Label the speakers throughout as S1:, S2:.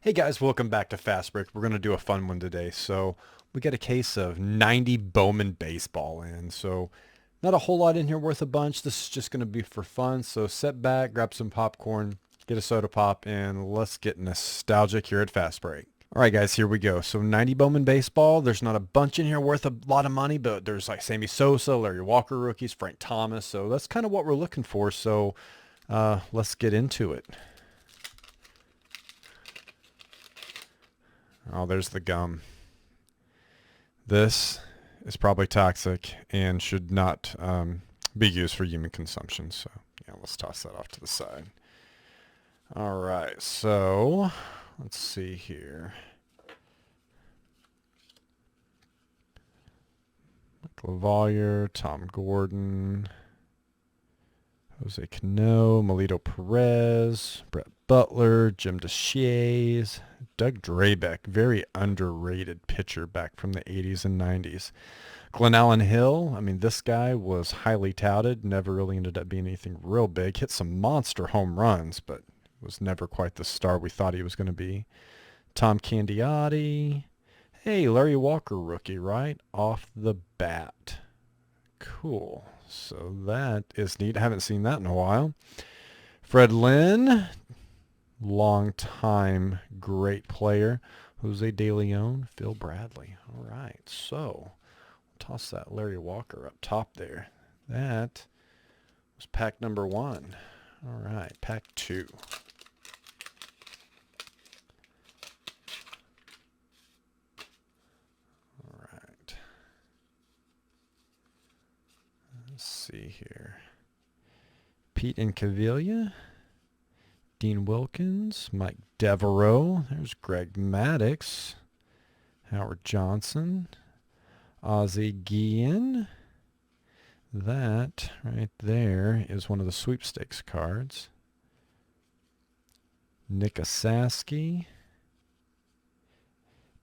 S1: Hey guys, welcome back to Fastbreak. We're going to do a fun one today. So we got a case of 90 Bowman baseball in. So not a whole lot in here worth a bunch. This is just going to be for fun. So sit back, grab some popcorn, get a soda pop, and let's get nostalgic here at Fastbreak. All right, guys, here we go. So 90 Bowman baseball. There's not a bunch in here worth a lot of money, but there's like Sammy Sosa, Larry Walker rookies, Frank Thomas. So that's kind of what we're looking for. So let's get into it. Oh, there's the gum. This is probably toxic and should not be used for human consumption. So, yeah, let's toss that off to the side. All right, so let's see here. Lavalier, Tom Gordon, Jose Cano, Melito Perez, Brett Butler, Jim DeShays, Doug Drabeck, very underrated pitcher back from the 80s and 90s. Glenn Allen Hill, I mean, this guy was highly touted, never really ended up being anything real big. Hit some monster home runs, but was never quite the star we thought he was going to be. Tom Candiotti. Hey, Larry Walker rookie, right? Off the bat. Cool. So that is neat. I haven't seen that in a while. Fred Lynn, long time great player. Jose De Leon, Phil Bradley. All right, so we'll toss that Larry Walker up top there. That was pack number 1. All right, pack 2. All right. Let's see here. Pete Incaviglia, Dean Wilkins, Mike Devereaux, there's Greg Maddux, Howard Johnson, Ozzie Guillen. That right there is one of the sweepstakes cards. Nick Osaski,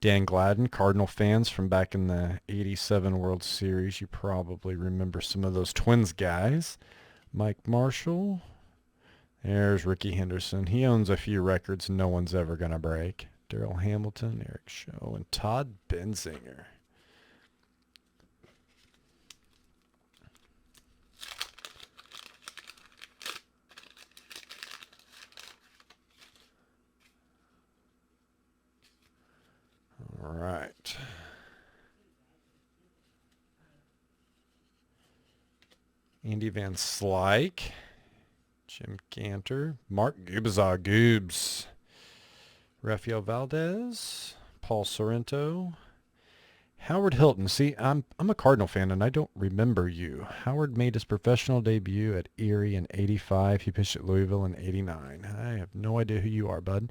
S1: Dan Gladden, Cardinal fans from back in the 87 World Series. You probably remember some of those Twins guys. Mike Marshall. There's Ricky Henderson. He owns a few records no one's ever going to break. Darrell Hamilton, Eric Show, and Todd Benzinger. All right. Andy Van Slyke, Jim Cantor, Mark Gubazar Goobs, Rafael Valdez, Paul Sorrento, Howard Hilton. See, I'm a Cardinal fan, and I don't remember you. Howard made his professional debut at Erie in '85. He pitched at Louisville in '89. I have no idea who you are, bud.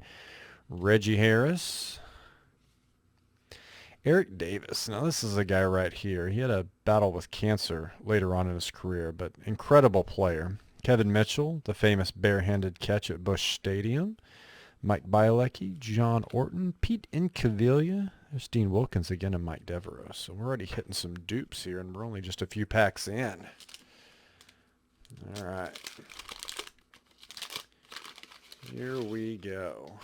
S1: Reggie Harris. Eric Davis. Now, this is a guy right here. He had a battle with cancer later on in his career, but incredible player. Kevin Mitchell, the famous barehanded catch at Busch Stadium. Mike Bielecki, John Orton, Pete Incaviglia. There's Dean Wilkins again and Mike Devereaux. So we're already hitting some dupes here, and we're only just a few packs in. All right. Here we go.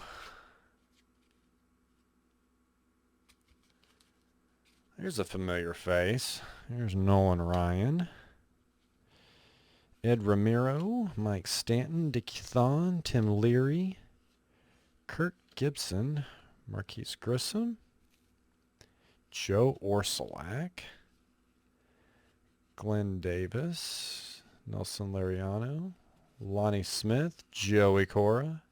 S1: Here's a familiar face. Here's Nolan Ryan. Ed Ramiro, Mike Stanton, Dickie Thon, Tim Leary, Kirk Gibson, Marquise Grissom, Joe Orsulak, Glenn Davis, Nelson Lariano, Lonnie Smith, Joey Cora,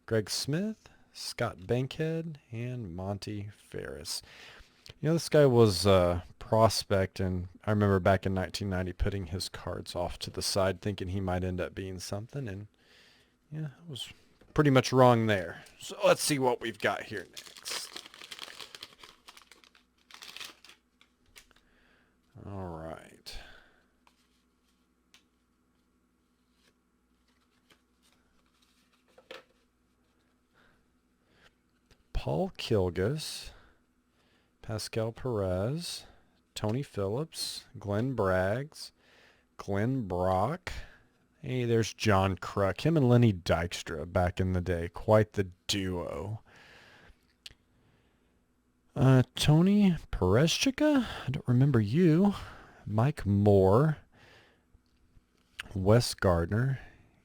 S1: Greg Smith, Scott Bankhead, and Monty Ferris. You know, this guy was a prospect, and I remember back in 1990 putting his cards off to the side thinking he might end up being something, and yeah, I was pretty much wrong there. So let's see what we've got here next. All right. Paul Kilgus, Pascal Perez, Tony Phillips, Glenn Braggs, Glenn Brock, Hey, there's John Kruk. Him and Lenny Dykstra back in the day. Quite the duo. Tony Perezchica? I don't remember you. Mike Moore. Wes Gardner.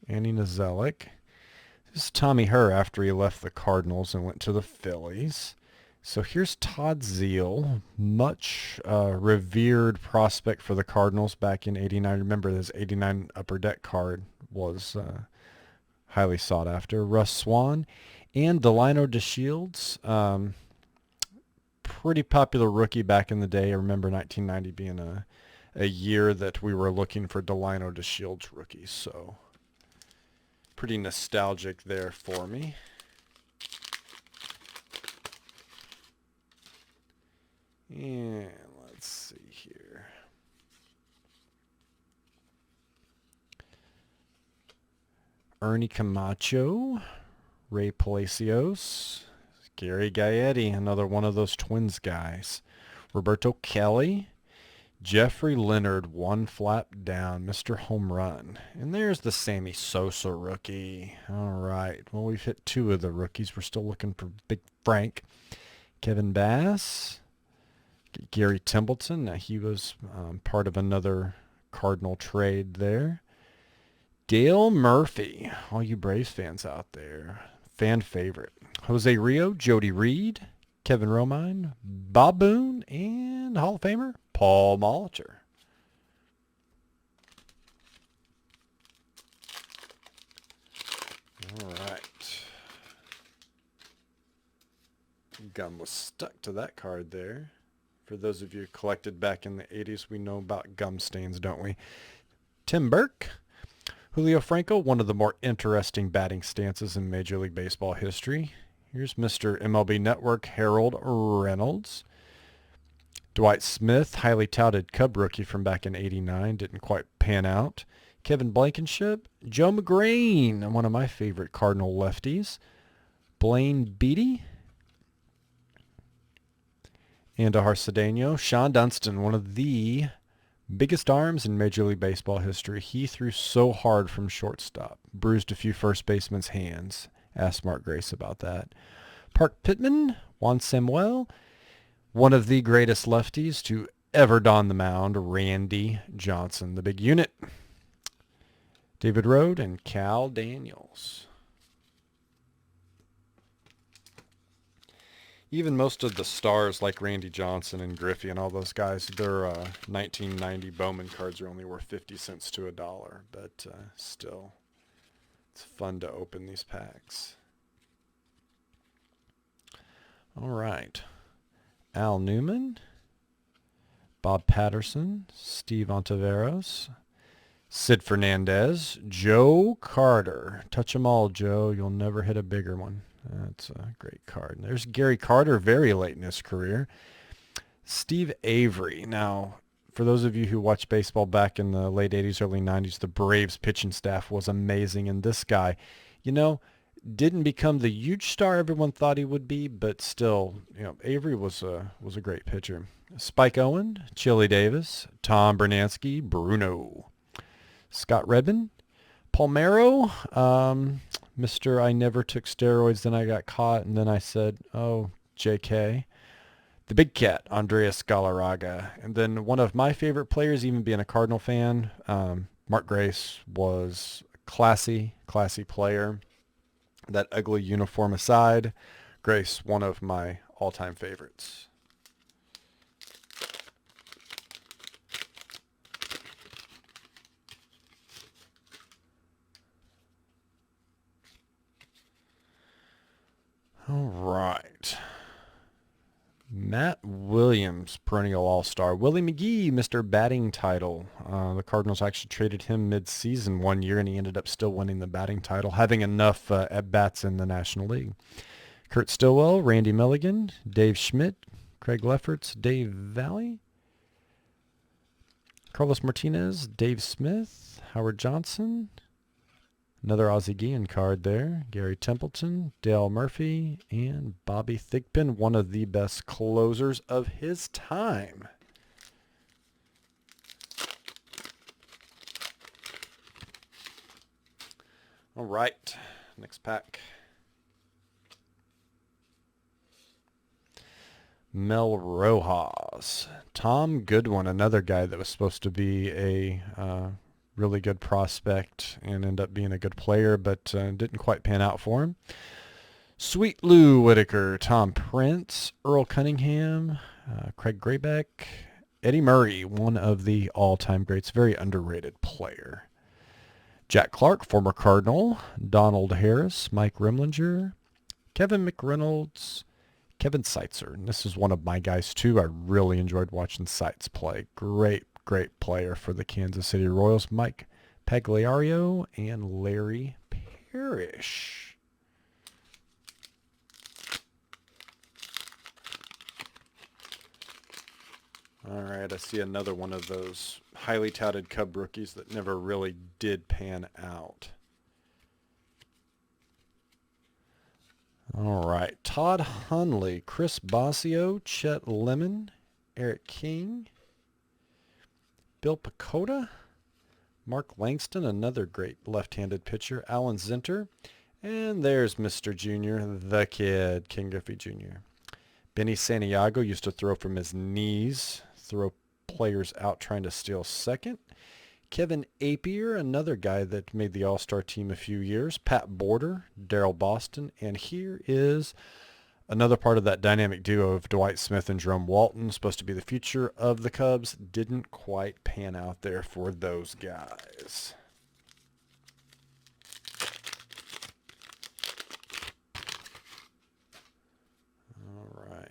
S1: Andy Nozelik. This is Tommy Herr after he left the Cardinals and went to the Phillies. So here's Todd Zeile, much revered prospect for the Cardinals back in '89. Remember, his '89 Upper Deck card was highly sought after. Russ Swan and Delino DeShields, pretty popular rookie back in the day. I remember 1990 being a year that we were looking for Delino DeShields rookies. So pretty nostalgic there for me. And let's see here. Ernie Camacho, Ray Palacios, Gary Gaetti, another one of those Twins guys. Roberto Kelly, Jeffrey Leonard, one flap down, Mr. Home Run. And there's the Sammy Sosa rookie. All right. Well, we've hit two of the rookies. We're still looking for Big Frank. Kevin Bass. Gary Templeton. Now, he was part of another Cardinal trade there. Dale Murphy. All you Braves fans out there. Fan favorite. Jose Rio. Jody Reed. Kevin Romine. Bob Boone. And Hall of Famer Paul Molitor. All right. Gum was stuck to that card there. For those of you who collected back in the 80s, we know about gum stains, don't we? Tim Burke. Julio Franco, one of the more interesting batting stances in Major League Baseball history. Here's Mr. MLB Network, Harold Reynolds. Dwight Smith, highly touted Cub rookie from back in '89, didn't quite pan out. Kevin Blankenship. Joe McGrain, one of my favorite Cardinal lefties. Blaine Beatty. Andahar Cedeno. Sean Dunston, one of the biggest arms in Major League Baseball history. He threw so hard from shortstop. Bruised a few first basemen's hands. Ask Mark Grace about that. Park Pittman. Juan Samuel. One of the greatest lefties to ever don the mound. Randy Johnson, the big unit. David Rode and Cal Daniels. Even most of the stars like Randy Johnson and Griffey and all those guys, their 1990 Bowman cards are only worth 50 cents to $1. But still, it's fun to open these packs. All right. Al Newman, Bob Patterson, Steve Ontiveros, Sid Fernandez, Joe Carter. Touch 'em all, Joe. You'll never hit a bigger one. That's a great card. And there's Gary Carter, very late in his career. Steve Avery. Now, for those of you who watched baseball back in the late 80s, early 90s, the Braves pitching staff was amazing. And this guy, didn't become the huge star everyone thought he would be, but still, Avery was a great pitcher. Spike Owen, Chili Davis, Tom Bernansky, Bruno, Scott Redmond, Palmero, Mr. I never took steroids, then I got caught, and then I said, oh, JK. The Big Cat, Andreas Galarraga. And then one of my favorite players, even being a Cardinal fan, Mark Grace, was a classy player. That ugly uniform aside, Grace, one of my all-time favorites. All right. Matt Williams, perennial all-star. Willie McGee, Mr. Batting title. The Cardinals actually traded him mid-season one year, and he ended up still winning the batting title, having enough at-bats in the National League. Kurt Stillwell, Randy Milligan, Dave Schmidt, Craig Lefferts, Dave Valley, Carlos Martinez, Dave Smith, Howard Johnson, another Ozzie Guillen card there, Gary Templeton, Dale Murphy, and Bobby Thigpen, one of the best closers of his time. All right, next pack. Mel Rojas. Tom Goodwin, another guy that was supposed to be a really good prospect and end up being a good player, but didn't quite pan out for him. Sweet Lou Whitaker, Tom Prince, Earl Cunningham, Craig Graybeck, Eddie Murray, one of the all-time greats, very underrated player. Jack Clark, former Cardinal, Donald Harris, Mike Rimlinger, Kevin McReynolds, Kevin Seitzer. And this is one of my guys too. I really enjoyed watching Seitz play. Great player for the Kansas City Royals. Mike Pagliario and Larry Parrish. All right, I see another one of those highly touted Cub rookies that never really did pan out. All right, Todd Hundley, Chris Bosio, Chet Lemon, Eric King, Bill Pecota, Mark Langston, another great left-handed pitcher, Alan Zinter, and there's Mr. Junior, the kid, King Griffey Jr. Benny Santiago used to throw from his knees, throw players out trying to steal second. Kevin Apier, another guy that made the All-Star team a few years. Pat Border, Darrell Boston, and here is another part of that dynamic duo of Dwight Smith and Jerome Walton, supposed to be the future of the Cubs. Didn't quite pan out there for those guys. All right.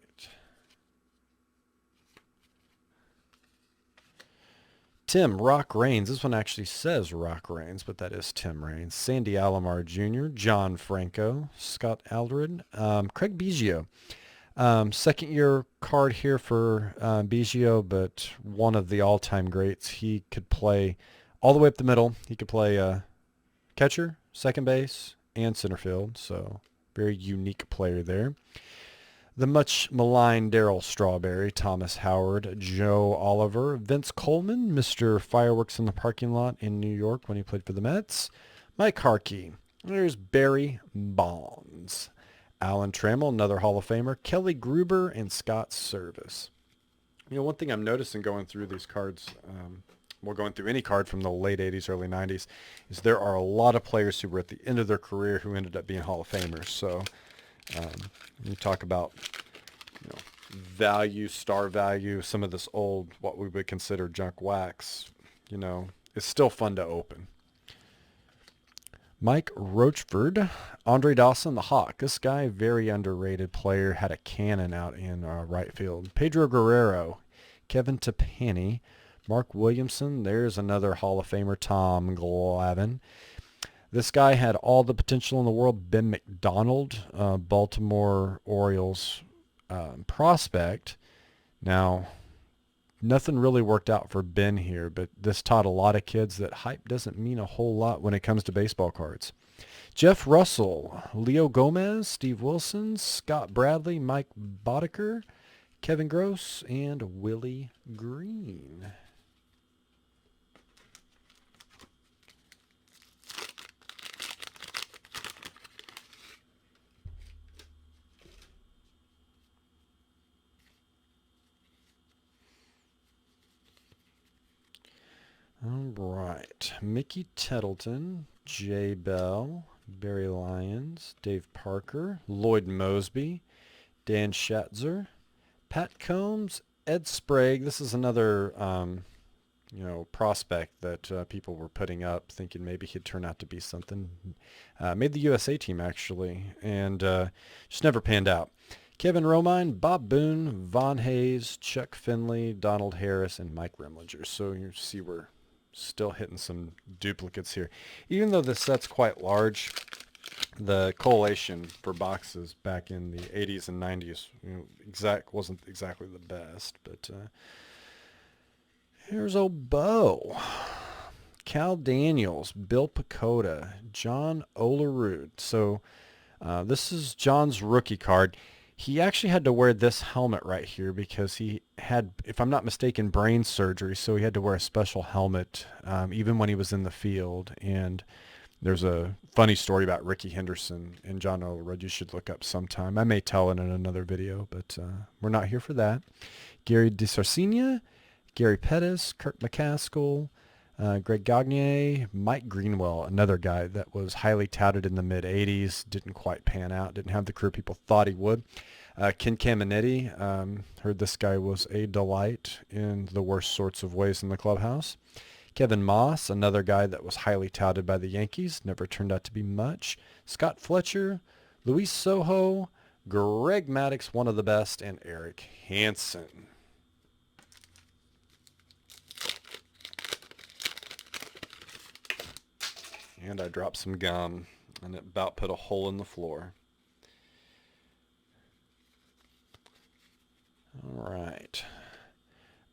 S1: Tim Rock Raines. This one actually says Rock Raines, but that is Tim Raines. Sandy Alomar Jr., John Franco, Scott Aldred, Craig Biggio. Second year card here for Biggio, but one of the all-time greats. He could play all the way up the middle. He could play catcher, second base, and center field. So very unique player there. The much maligned Darryl Strawberry, Thomas Howard, Joe Oliver, Vince Coleman, Mr. Fireworks in the Parking Lot in New York when he played for the Mets, Mike Harkey. There's Barry Bonds, Alan Trammell, another Hall of Famer, Kelly Gruber, and Scott Service. You know, one thing I'm noticing going through these cards, going through any card from the late 80s, early 90s, is there are a lot of players who were at the end of their career who ended up being Hall of Famers. So you talk about, you know, value, star value, some of this old, what we would consider junk wax, you know, it's still fun to open. Mike Rochford, Andre Dawson, the Hawk. This guy, very underrated player, had a cannon out in right field. Pedro Guerrero, Kevin Tapani, Mark Williamson. There's another Hall of Famer, Tom Glavine. This guy had all the potential in the world. Ben McDonald, Baltimore Orioles prospect. Now, nothing really worked out for Ben here, but this taught a lot of kids that hype doesn't mean a whole lot when it comes to baseball cards. Jeff Russell, Leo Gomez, Steve Wilson, Scott Bradley, Mike Boddicker, Kevin Gross, and Willie Green. All right. Mickey Tettleton, Jay Bell, Barry Lyons, Dave Parker, Lloyd Mosby, Dan Schatzer, Pat Combs, Ed Sprague. This is another, prospect that people were putting up, thinking maybe he'd turn out to be something. Made the USA team, actually, and just never panned out. Kevin Romine, Bob Boone, Von Hayes, Chuck Finley, Donald Harris, and Mike Rimlinger. So you see we're still hitting some duplicates here. Even though this set's quite large, the collation for boxes back in the 80s and 90s wasn't exactly the best. But here's old Bo. Cal Daniels, Bill Pecota, John Olerud. So this is John's rookie card. He actually had to wear this helmet right here because he had, if I'm not mistaken, brain surgery. So he had to wear a special helmet even when he was in the field. And There's a funny story about Ricky Henderson and John Olerud you should look up sometime. I may tell it in another video, but we're not here for that. Gary DeSarcina, Gary Pettis, Kirk McCaskill, Greg Gagne, Mike Greenwell, another guy that was highly touted in the mid-'80s, didn't quite pan out, didn't have the career people thought he would. Ken Caminetti, heard this guy was a delight in the worst sorts of ways in the clubhouse. Kevin Moss, another guy that was highly touted by the Yankees, never turned out to be much. Scott Fletcher, Luis Soho, Greg Maddux, one of the best, and Eric Hansen. And I dropped some gum, and it about put a hole in the floor. All right.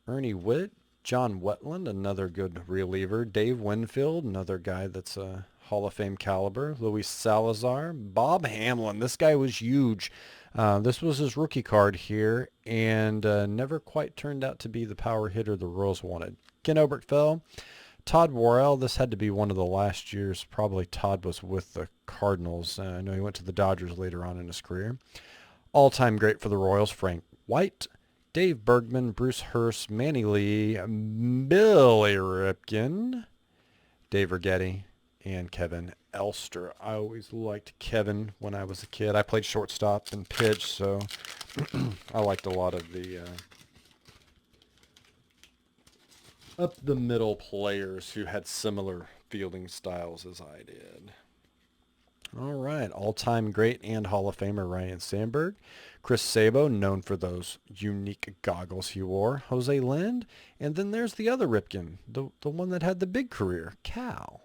S1: Ernie Witt, John Wetland, another good reliever. Dave Winfield, another guy that's a Hall of Fame caliber. Luis Salazar. Bob Hamlin, this guy was huge. This was his rookie card here, and never quite turned out to be the power hitter the Royals wanted. Ken Oberkfell. Todd Worrell, this had to be one of the last years. Probably Todd was with the Cardinals. I know he went to the Dodgers later on in his career. All-time great for the Royals, Frank White, Dave Bergman, Bruce Hurst, Manny Lee, Billy Ripken, Dave Righetti, and Kevin Elster. I always liked Kevin when I was a kid. I played shortstop and pitch, so I liked a lot of the up-the-middle players who had similar fielding styles as I did. All right, all-time great and Hall of Famer Ryan Sandberg. Chris Sabo, known for those unique goggles he wore. Jose Lind. And then there's the other Ripken, the one that had the big career, Cal.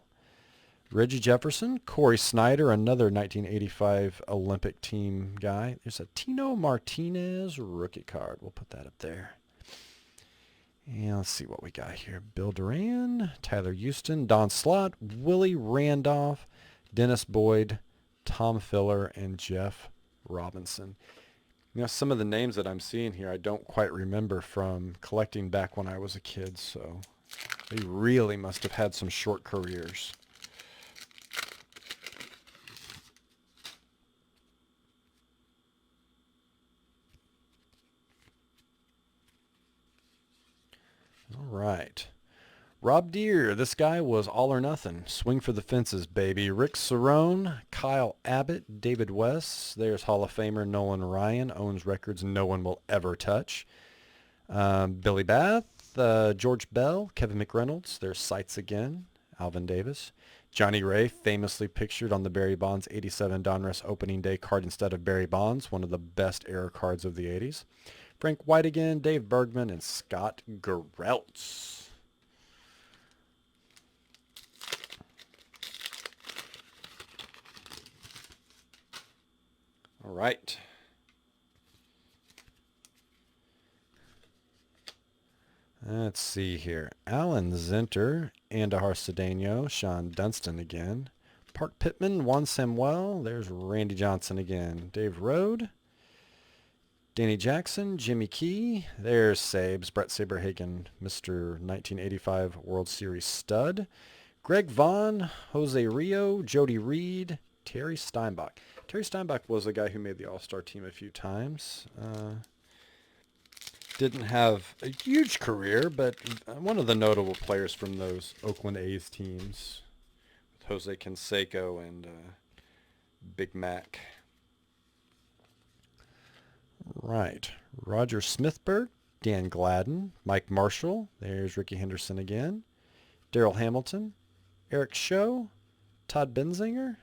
S1: Reggie Jefferson. Corey Snyder, another 1985 Olympic team guy. There's a Tino Martinez rookie card. We'll put that up there. And let's see what we got here. Bill Duran, Tyler Houston, Don Slott, Willie Randolph, Dennis Boyd, Tom Filler, and Jeff Robinson. You know, some of the names that I'm seeing here I don't quite remember from collecting back when I was a kid, so they really must have had some short careers. All right. Rob Deere, this guy was all or nothing. Swing for the fences, baby. Rick Cerrone, Kyle Abbott, David West. There's Hall of Famer Nolan Ryan, owns records no one will ever touch. Billy Bath, George Bell, Kevin McReynolds. There's Sights again. Alvin Davis. Johnny Ray, famously pictured on the Barry Bonds 87 Donruss opening day card instead of Barry Bonds, one of the best error cards of the 80s. Frank White again, Dave Bergman, and Scott Gereltz. All right. Let's see here. Alan Zinter, Andahar Cedeno, Sean Dunston again. Park Pittman, Juan Samuel. There's Randy Johnson again. Dave Rode. Danny Jackson, Jimmy Key. There's Sabes, Brett Saberhagen, Mr. 1985 World Series stud. Greg Vaughn, Jose Rio, Jody Reed, Terry Steinbach. Terry Steinbach was a guy who made the All-Star team a few times. Didn't have a huge career, but one of the notable players from those Oakland A's teams with Jose Canseco and Big Mac. Right. Roger Smithberg, Dan Gladden, Mike Marshall. There's Ricky Henderson again. Darrell Hamilton, Eric Show, Todd Benzinger,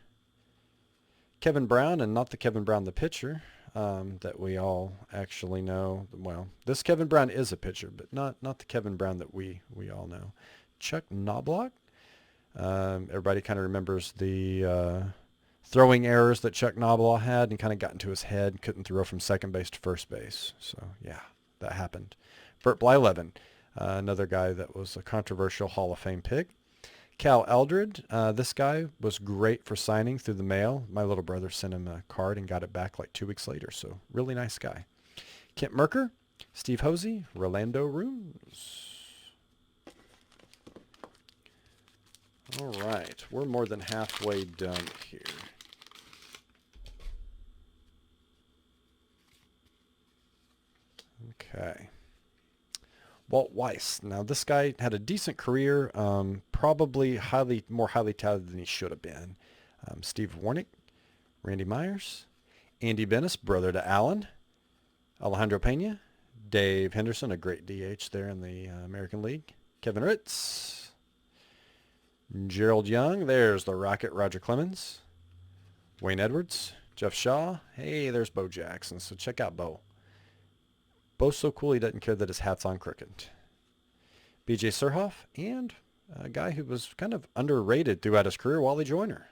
S1: Kevin Brown, and not the Kevin Brown the pitcher that we all actually know. Well, this Kevin Brown is a pitcher, but not the Kevin Brown that we all know. Chuck Knobloch. Everybody kind of remembers the throwing errors that Chuck Knobloch had and kind of got into his head, couldn't throw from second base to first base. So, yeah, that happened. Burt Blylevin, another guy that was a controversial Hall of Fame pick. Cal Eldred, this guy was great for signing through the mail. My little brother sent him a card and got it back like 2 weeks later, so really nice guy. Kent Merker, Steve Hosey, Rolando Runes. All right, we're more than halfway done here. Okay. Walt Weiss. Now, this guy had a decent career, probably more highly touted than he should have been. Steve Warnick, Randy Myers, Andy Bennis, brother to Allen, Alejandro Pena, Dave Henderson, a great DH there in the American League, Kevin Ritz, Gerald Young, there's the Rocket, Roger Clemens, Wayne Edwards, Jeff Shaw, hey, there's Bo Jackson, so check out Bo. Bo's so cool he doesn't care that his hat's on crooked. B.J. Surhoff, and a guy who was kind of underrated throughout his career, Wally Joyner.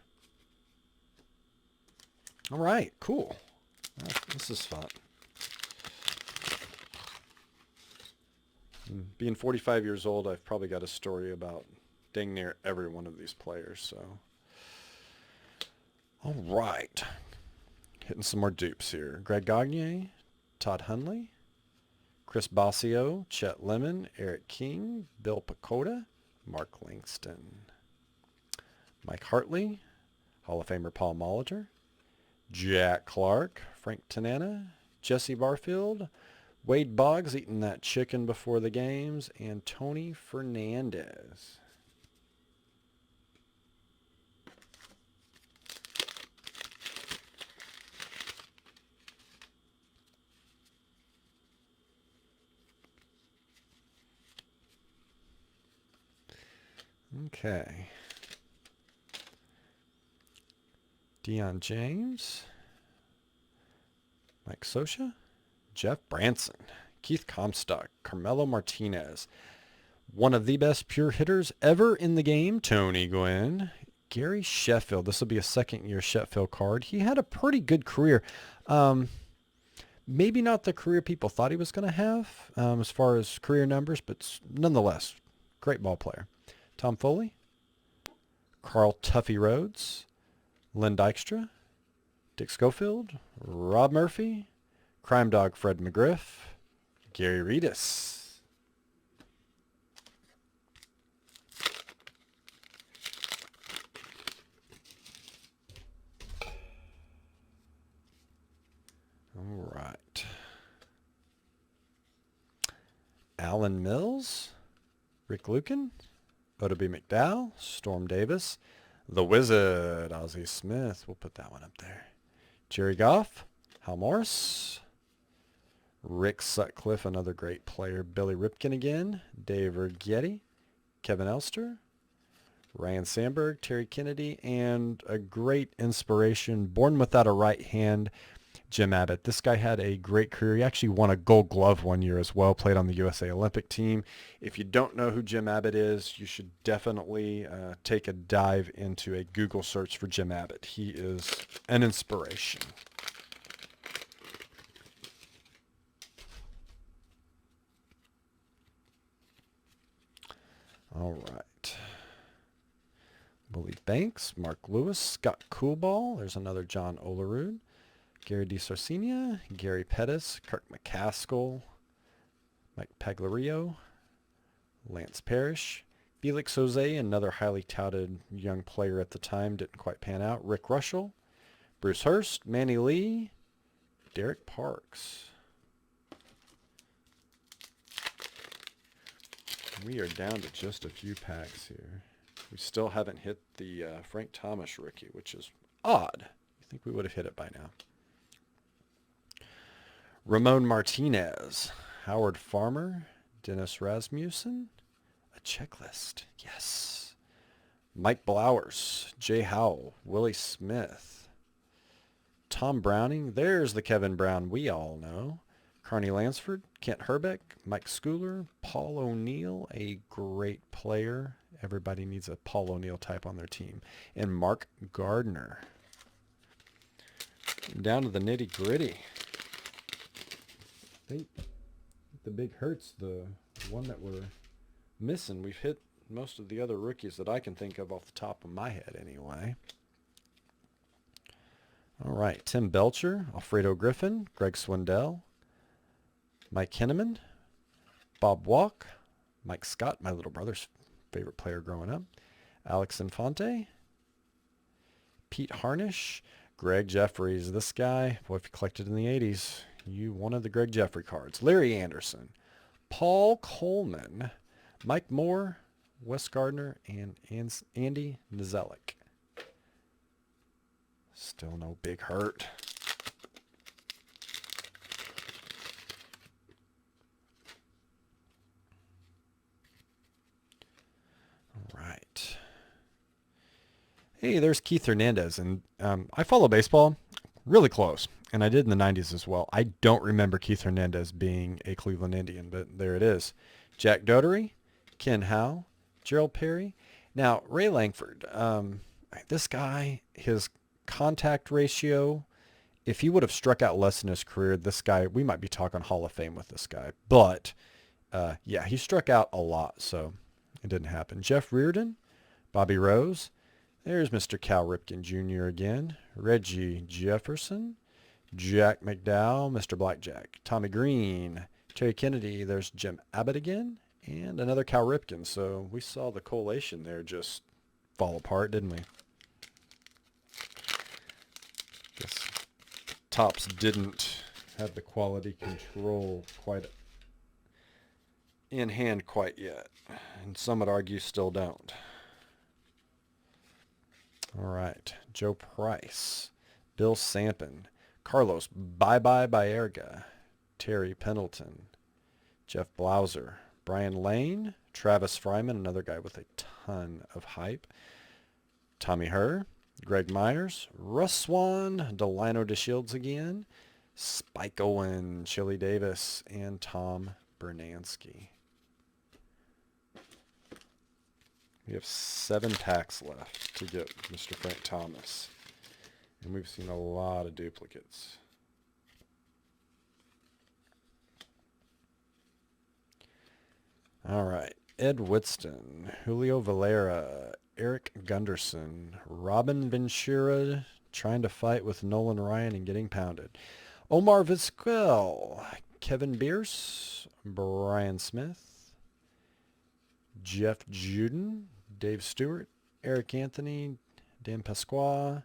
S1: All right, cool. This is fun. Being 45 years old, I've probably got a story about dang near every one of these players. So, all right. Hitting some more dupes here. Greg Gagne, Todd Hundley, Chris Bosio, Chet Lemon, Eric King, Bill Pacoda, Mark Langston, Mike Hartley, Hall of Famer Paul Molitor, Jack Clark, Frank Tanana, Jesse Barfield, Wade Boggs eating that chicken before the games, and Tony Fernandez. Okay. Deion James, Mike Sosa, Jeff Branson, Keith Comstock, Carmelo Martinez, one of the best pure hitters ever in the game, Tony Gwynn, Gary Sheffield. This will be a second-year Sheffield card. He had a pretty good career. Maybe not the career people thought he was going to have as far as career numbers, but nonetheless, great ball player. Tom Foley, Carl Tuffy Rhodes, Len Dykstra, Dick Schofield, Rob Murphy, Crime Dog Fred McGriff, Gary Reedus. All right. Alan Mills, Rick Lucan, Oda B. McDowell, Storm Davis, The Wizard, Ozzie Smith. We'll put that one up there. Jerry Goff, Hal Morris, Rick Sutcliffe, another great player. Billy Ripken again, Dave Urgietti, Kevin Elster, Ryan Sandberg, Terry Kennedy, and a great inspiration, born without a right hand, Jim Abbott. This guy had a great career. He actually won a Gold Glove one year as well, played on the USA Olympic team. If you don't know who Jim Abbott is, you should definitely take a dive into a Google search for Jim Abbott. He is an inspiration. All right. Willie Banks, Mark Lewis, Scott Coolball. There's another John Olerud. Gary DiSarcina, Gary Pettis, Kirk McCaskill, Mike Pagliario, Lance Parrish, Felix Jose, another highly touted young player at the time, didn't quite pan out. Rick Russell, Bruce Hurst, Manny Lee, Derek Parks. We are down to just a few packs here. We still haven't hit the Frank Thomas rookie, which is odd. I think we would have hit it by now. Ramon Martinez, Howard Farmer, Dennis Rasmussen, a checklist, yes. Mike Blowers, Jay Howell, Willie Smith, Tom Browning, there's the Kevin Brown we all know, Carney Lansford, Kent Herbeck, Mike Schooler, Paul O'Neill, a great player. Everybody needs a Paul O'Neill type on their team. And Mark Gardner. Down to the nitty-gritty. I think the big hurt's the one that we're missing. We've hit most of the other rookies that I can think of off the top of my head anyway. All right, Tim Belcher, Alfredo Griffin, Greg Swindell, Mike Henneman, Bob Walk, Mike Scott, my little brother's favorite player growing up, Alex Infante. Pete Harnish. Greg Jeffries. This guy, boy, if you collected in the 80s, you wanted the Greg Jeffrey cards. Larry Anderson. Paul Coleman. Mike Moore. Wes Gardner. And Andy Nizelik. Still no big hurt. All right. Hey, there's Keith Hernandez. And I follow baseball really close. And I did in the 90s as well. I don't remember Keith Hernandez being a Cleveland Indian, but there it is. Jack Dougherty, Ken Howe, Gerald Perry. Now, Ray Langford. This guy, his contact ratio, if he would have struck out less in his career, this guy, we might be talking Hall of Fame with this guy. But, yeah, he struck out a lot, so it didn't happen. Jeff Reardon, Bobby Rose. There's Mr. Cal Ripken Jr. again. Reggie Jefferson, Jack McDowell, Mr. Blackjack. Tommy Green, Terry Kennedy. There's Jim Abbott again, and another Cal Ripken. So we saw the collation there just fall apart, didn't we? Guess Topps didn't have the quality control quite in hand quite yet. And some would argue still don't. All right. Joe Price, Bill Sampson, Carlos Bye-Bye Baerga, Terry Pendleton, Jeff Blauser, Brian Lane, Travis Fryman, another guy with a ton of hype, Tommy Herr, Greg Myers, Russ Swan, Delano DeShields again, Spike Owen, Chili Davis, and Tom Bernansky. We have 7 packs left to get Mr. Frank Thomas. And we've seen a lot of duplicates. All right. Ed Whitston, Julio Valera, Eric Gunderson, Robin Ventura trying to fight with Nolan Ryan and getting pounded. Omar Vizquel, Kevin Bierce, Brian Smith, Jeff Juden, Dave Stewart, Eric Anthony, Dan Pasqua,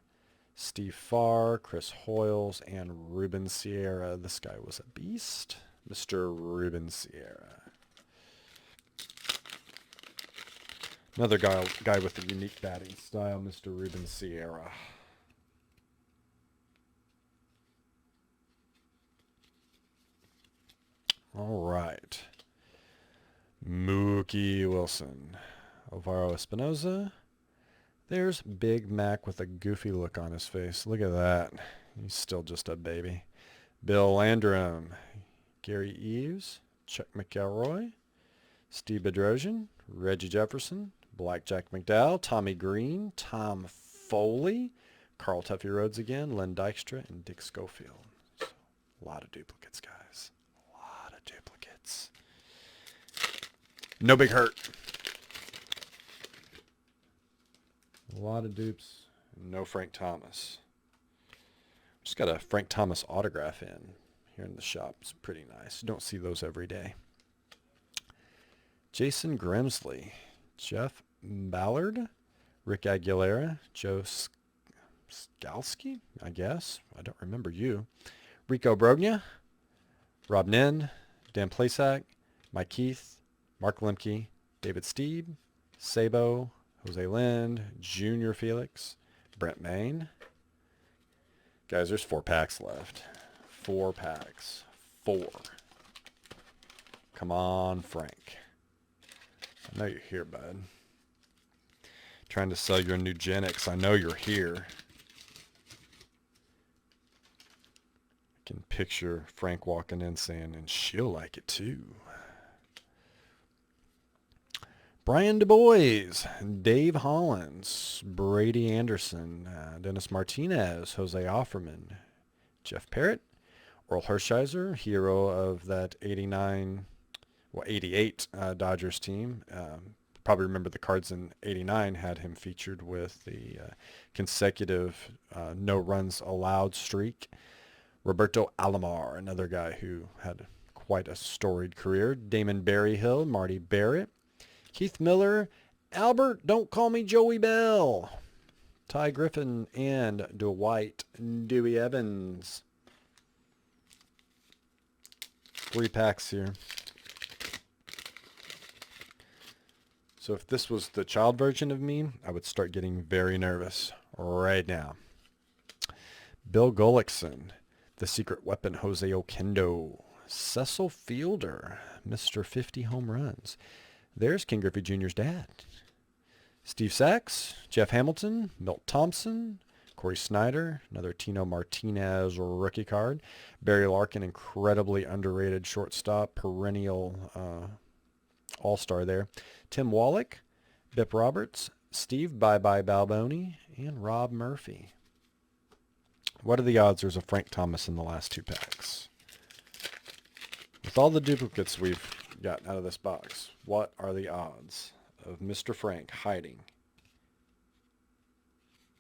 S1: Steve Farr, Chris Hoyles, and Ruben Sierra. This guy was a beast. Mr. Ruben Sierra. Another guy with a unique batting style, Mr. Ruben Sierra. All right. Mookie Wilson. Alvaro Espinoza. There's Big Mac with a goofy look on his face. Look at that. He's still just a baby. Bill Landrum. Gary Eves. Chuck McElroy. Steve Bedrosian. Reggie Jefferson. Blackjack McDowell. Tommy Green. Tom Foley. Carl Tuffy Rhodes again. Len Dykstra. And Dick Schofield. So, a lot of duplicates, guys. A lot of duplicates. No big hurt. A lot of dupes. No Frank Thomas. Just got a Frank Thomas autograph in here in the shop. It's pretty nice. You don't see those every day. Jason Grimsley. Jeff Ballard. Rick Aguilera. Joe Skalski, I guess. I don't remember you. Rico Brogna. Rob Nin. Dan Plesac. Mike Keith. Mark Lemke. David Steeb. Sabo. Jose Lind, Junior Felix, Brent Main. Guys, there's 4 packs left. 4 packs. 4. Come on, Frank. I know you're here, bud. Trying to sell your Nugenics. I know you're here. I can picture Frank walking in saying, and she'll like it too. Brian Du Bois, Dave Hollins, Brady Anderson, Dennis Martinez, Jose Offerman, Jeff Parrott, Orel Hershiser, hero of that 88 Dodgers team. Probably remember the cards in 89 had him featured with the consecutive no runs allowed streak. Roberto Alomar, another guy who had quite a storied career. Damon Berryhill, Marty Barrett, Keith Miller, Albert, don't call me Joey Bell. Ty Griffin and Dwight Dewey Evans. 3 packs here. So if this was the child version of me, I would start getting very nervous right now. Bill Gullickson, The Secret Weapon, Jose Oquendo, Cecil Fielder, Mr. 50 Home Runs. There's Ken Griffey Jr.'s dad. Steve Sachs, Jeff Hamilton, Milt Thompson, Corey Snyder, another Tino Martinez rookie card. Barry Larkin, incredibly underrated shortstop, perennial all-star there. Tim Wallach, Bip Roberts, Steve Bye-Bye Balboni, and Rob Murphy. What are the odds there's a Frank Thomas in the last 2 packs? With all the duplicates we've gotten out of this box, what are the odds of Mr. Frank hiding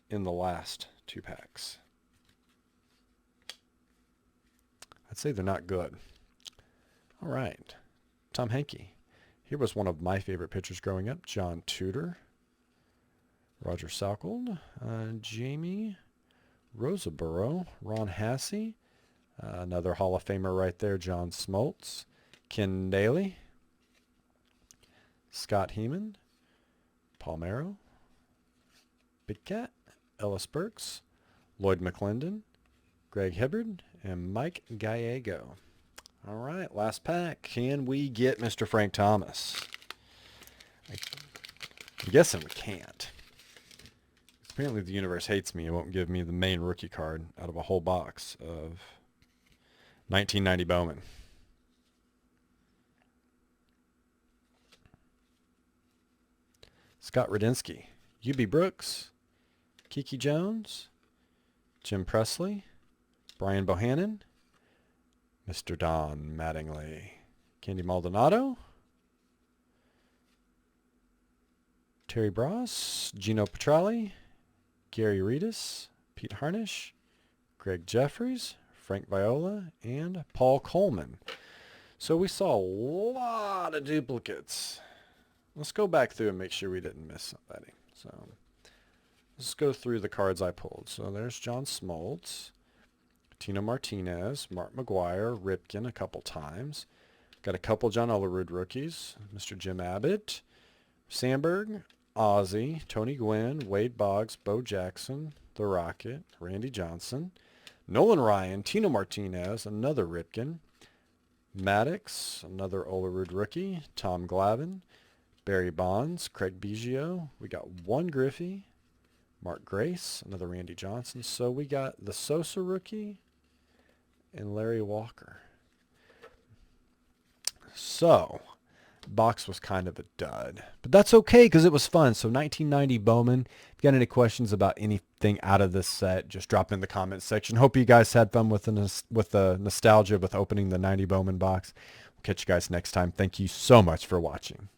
S1: in the last 2 packs? I'd say they're not good. All right. Tom Henke. Here was one of my favorite pitchers growing up, John Tudor, Roger Sauckel, Jamie Roseborough, Ron Hassey, another Hall of Famer right there, John Smoltz, Ken Daly, Scott Heeman, Palmero, Big Cat, Ellis Burks, Lloyd McClendon, Greg Hibbard, and Mike Gallego. All right, last pack. Can we get Mr. Frank Thomas? I'm guessing we can't. Apparently the universe hates me and won't give me the main rookie card out of a whole box of 1990 Bowman. Scott Radinsky, U.B. Brooks, Kiki Jones, Jim Presley, Brian Bohannon, Mr. Don Mattingly, Candy Maldonado, Terry Bross, Gino Petralli, Gary Reedus, Pete Harnish, Greg Jeffries, Frank Viola, and Paul Coleman. So we saw a lot of duplicates. Let's go back through and make sure we didn't miss somebody. So let's go through the cards I pulled. So there's John Smoltz, Tino Martinez, Mark McGuire, Ripken a couple times. Got a couple John Olerud rookies, Mr. Jim Abbott, Sandberg, Ozzie, Tony Gwynn, Wade Boggs, Bo Jackson, The Rocket, Randy Johnson, Nolan Ryan, Tino Martinez, another Ripken, Maddox, another Olerud rookie, Tom Glavine, Barry Bonds, Craig Biggio. We got one Griffey, Mark Grace, another Randy Johnson. So we got the Sosa rookie and Larry Walker. So box was kind of a dud, but that's okay because it was fun. So 1990 Bowman. If you got any questions about anything out of this set, just drop it in the comments section. Hope you guys had fun with the nostalgia with opening the 90 Bowman box. We'll catch you guys next time. Thank you so much for watching.